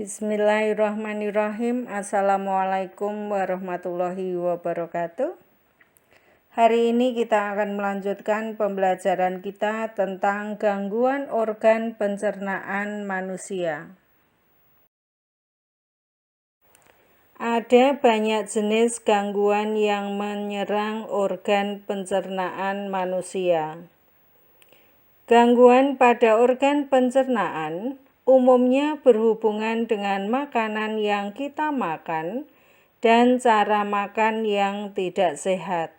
Bismillahirrahmanirrahim. Assalamualaikum warahmatullahi wabarakatuh. Hari ini kita akan melanjutkan pembelajaran kita tentang gangguan organ pencernaan manusia. Ada banyak jenis gangguan yang menyerang organ pencernaan manusia. Gangguan pada organ pencernaan umumnya berhubungan dengan makanan yang kita makan dan cara makan yang tidak sehat.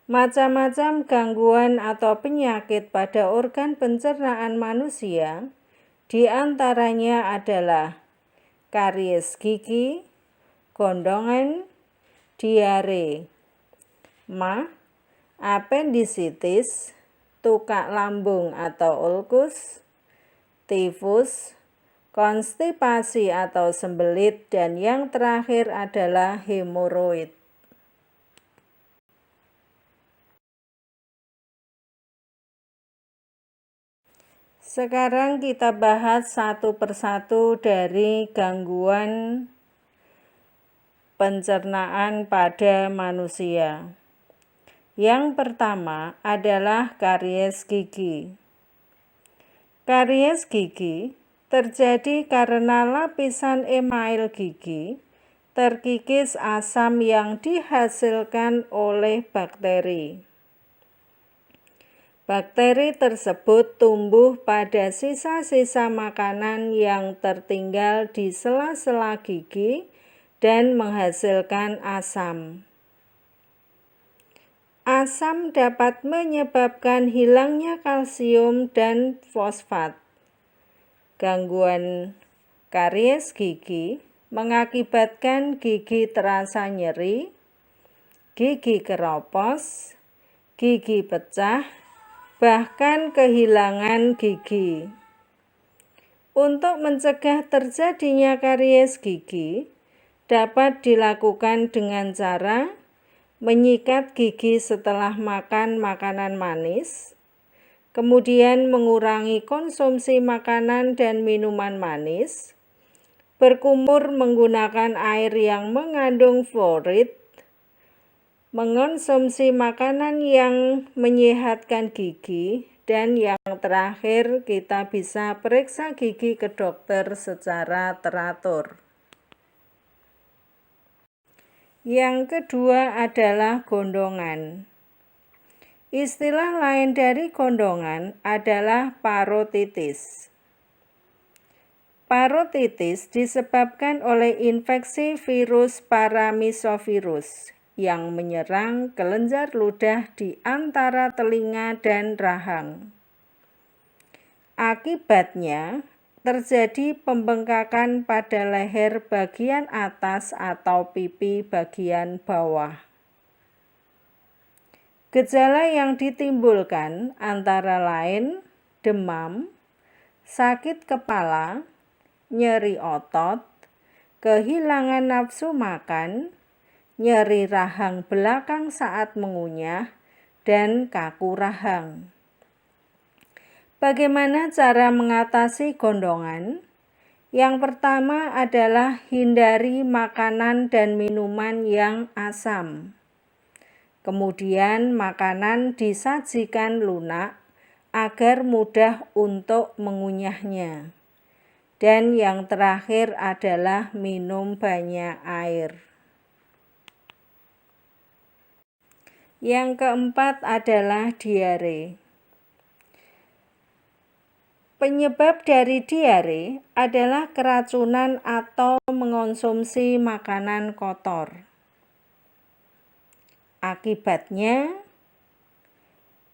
Macam-macam gangguan atau penyakit pada organ pencernaan manusia, di antaranya adalah karies gigi, gondongan, diare, MAH, apendisitis, tukak lambung atau ulkus, tifus, konstipasi atau sembelit, dan yang terakhir adalah hemoroid. Sekarang kita bahas satu persatu dari gangguan pencernaan pada manusia. Yang pertama adalah karies gigi. Karies gigi terjadi karena lapisan email gigi terkikis asam yang dihasilkan oleh bakteri. Bakteri tersebut tumbuh pada sisa-sisa makanan yang tertinggal di sela-sela gigi dan menghasilkan asam. Asam dapat menyebabkan hilangnya kalsium dan fosfat. Gangguan karies gigi mengakibatkan gigi terasa nyeri, gigi keropos, gigi pecah, bahkan kehilangan gigi. Untuk mencegah terjadinya karies gigi, dapat dilakukan dengan cara menyikat gigi setelah makan makanan manis, kemudian mengurangi konsumsi makanan dan minuman manis, berkumur menggunakan air yang mengandung fluorid, mengonsumsi makanan yang menyehatkan gigi, dan yang terakhir kita bisa periksa gigi ke dokter secara teratur. Yang kedua adalah gondongan. Istilah lain dari gondongan adalah parotitis. Parotitis disebabkan oleh infeksi virus paramisovirus yang menyerang kelenjar ludah di antara telinga dan rahang. Akibatnya, terjadi pembengkakan pada leher bagian atas atau pipi bagian bawah. Gejala yang ditimbulkan antara lain demam, sakit kepala, nyeri otot, kehilangan nafsu makan, nyeri rahang belakang saat mengunyah, dan kaku rahang. Bagaimana cara mengatasi gondongan? Yang pertama adalah hindari makanan dan minuman yang asam. Kemudian makanan disajikan lunak agar mudah untuk mengunyahnya. Dan yang terakhir adalah minum banyak air. Yang keempat adalah diare. Penyebab dari diare adalah keracunan atau mengonsumsi makanan kotor. Akibatnya,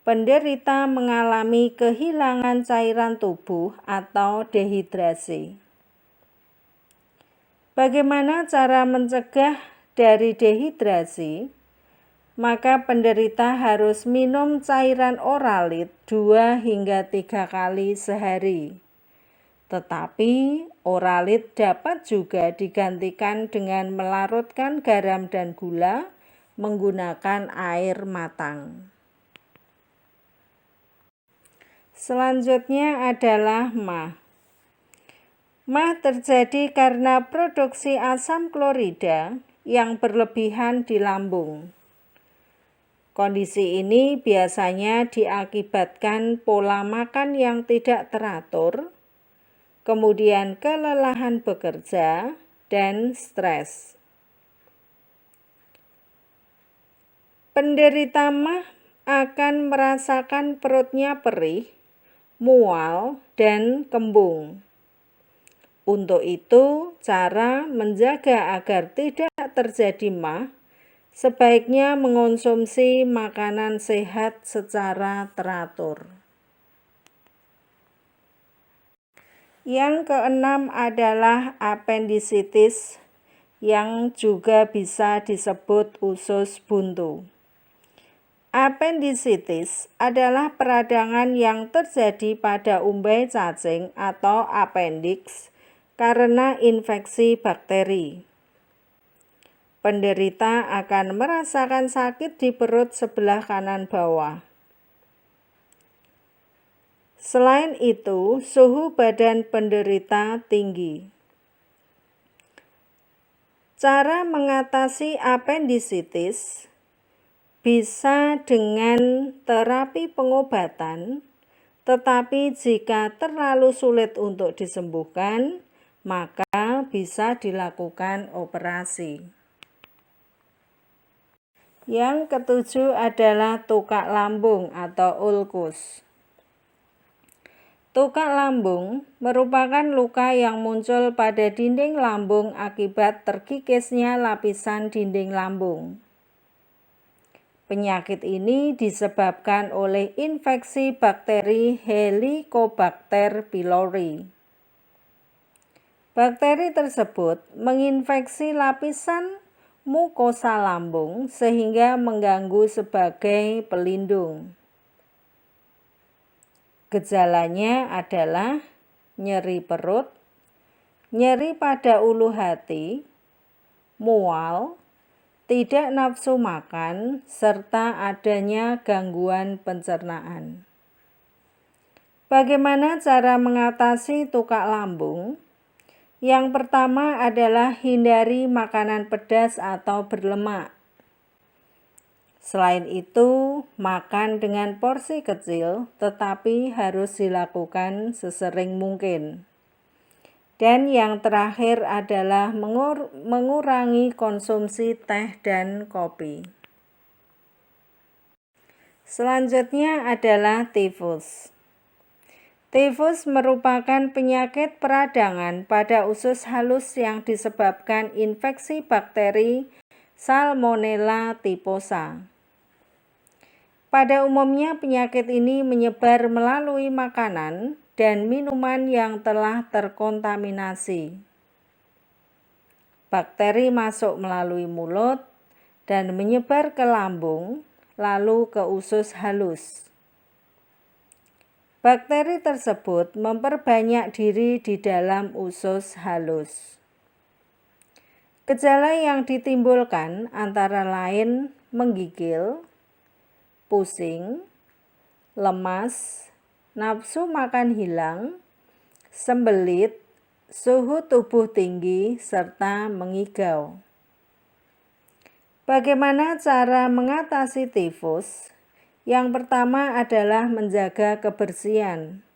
penderita mengalami kehilangan cairan tubuh atau dehidrasi. Bagaimana cara mencegah dari dehidrasi? Maka penderita harus minum cairan oralit 2 hingga 3 kali sehari. Tetapi oralit dapat juga digantikan dengan melarutkan garam dan gula menggunakan air matang. Selanjutnya adalah MAH. MAH terjadi karena produksi asam klorida yang berlebihan di lambung. Kondisi ini biasanya diakibatkan pola makan yang tidak teratur, kemudian kelelahan bekerja, dan stres. Penderita MAH akan merasakan perutnya perih, mual, dan kembung. Untuk itu, cara menjaga agar tidak terjadi MAH sebaiknya mengonsumsi makanan sehat secara teratur. Yang keenam adalah apendisitis yang juga bisa disebut usus buntu. Apendisitis adalah peradangan yang terjadi pada umbai cacing atau appendix karena infeksi bakteri. Penderita akan merasakan sakit di perut sebelah kanan bawah. Selain itu, suhu badan penderita tinggi. Cara mengatasi apendisitis bisa dengan terapi pengobatan, tetapi jika terlalu sulit untuk disembuhkan, maka bisa dilakukan operasi. Yang ketujuh adalah tukak lambung atau ulkus. Tukak lambung merupakan luka yang muncul pada dinding lambung akibat terkikisnya lapisan dinding lambung. Penyakit ini disebabkan oleh infeksi bakteri Helicobacter pylori. Bakteri tersebut menginfeksi lapisan mukosa lambung sehingga mengganggu sebagai pelindung. Gejalanya adalah nyeri perut, nyeri pada ulu hati, mual, tidak nafsu makan, serta adanya gangguan pencernaan. Bagaimana cara mengatasi tukak lambung? Yang pertama adalah hindari makanan pedas atau berlemak. Selain itu, makan dengan porsi kecil, tetapi harus dilakukan sesering mungkin. Dan yang terakhir adalah mengurangi konsumsi teh dan kopi. Selanjutnya adalah tifus. Tifus merupakan penyakit peradangan pada usus halus yang disebabkan infeksi bakteri Salmonella typhosa. Pada umumnya penyakit ini menyebar melalui makanan dan minuman yang telah terkontaminasi. Bakteri masuk melalui mulut dan menyebar ke lambung, lalu ke usus halus. Bakteri tersebut memperbanyak diri di dalam usus halus. Gejala yang ditimbulkan antara lain menggigil, pusing, lemas, nafsu makan hilang, sembelit, suhu tubuh tinggi, serta mengigau. Bagaimana cara mengatasi tifus? Yang pertama adalah menjaga kebersihan.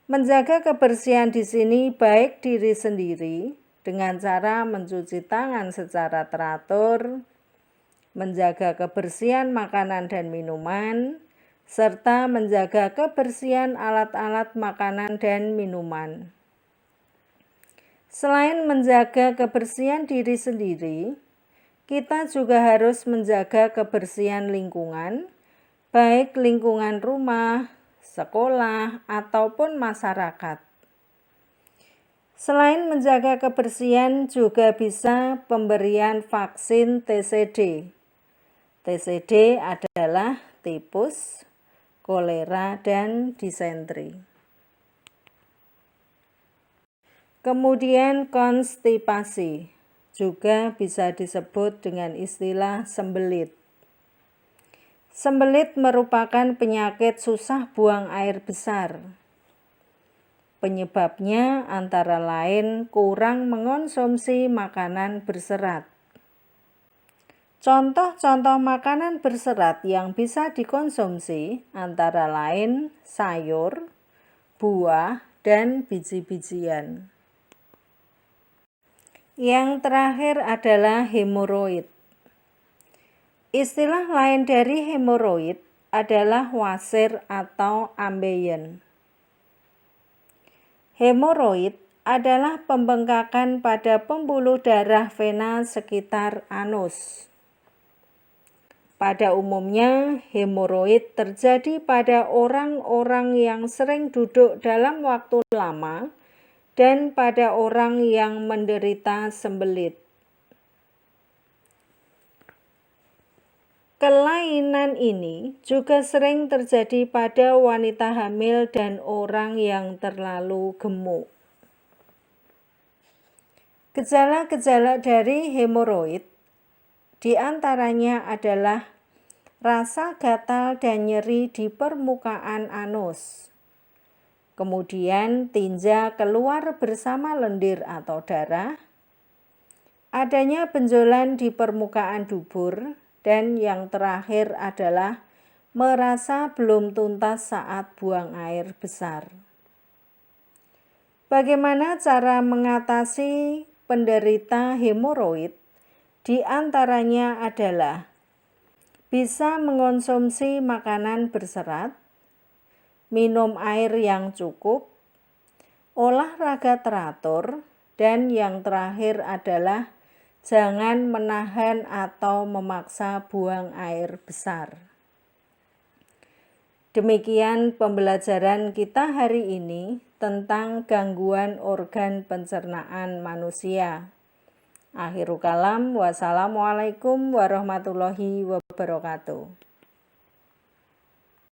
Menjaga kebersihan di sini baik diri sendiri dengan cara mencuci tangan secara teratur, menjaga kebersihan makanan dan minuman, serta menjaga kebersihan alat-alat makanan dan minuman. Selain menjaga kebersihan diri sendiri, kita juga harus menjaga kebersihan lingkungan, baik lingkungan rumah, sekolah, ataupun masyarakat. Selain menjaga kebersihan, juga bisa pemberian vaksin TCD. TCD adalah tipus, kolera, dan disentri. Kemudian konstipasi, juga bisa disebut dengan istilah sembelit. Sembelit merupakan penyakit susah buang air besar. Penyebabnya antara lain kurang mengonsumsi makanan berserat. Contoh-contoh makanan berserat yang bisa dikonsumsi antara lain sayur, buah, dan biji-bijian. Yang terakhir adalah hemoroid. Istilah lain dari hemoroid adalah wasir atau ambeien. Hemoroid adalah pembengkakan pada pembuluh darah vena sekitar anus. Pada umumnya, hemoroid terjadi pada orang-orang yang sering duduk dalam waktu lama dan pada orang yang menderita sembelit. Kelainan ini juga sering terjadi pada wanita hamil dan orang yang terlalu gemuk. Gejala-gejala dari hemoroid diantaranya adalah rasa gatal dan nyeri di permukaan anus, kemudian tinja keluar bersama lendir atau darah, adanya benjolan di permukaan dubur, dan yang terakhir adalah merasa belum tuntas saat buang air besar. Bagaimana cara mengatasi penderita hemoroid? Di antaranya adalah bisa mengonsumsi makanan berserat, minum air yang cukup, olahraga teratur, dan yang terakhir adalah jangan menahan atau memaksa buang air besar. Demikian pembelajaran kita hari ini tentang gangguan organ pencernaan manusia. Akhirul kalam, wassalamualaikum warahmatullahi wabarakatuh.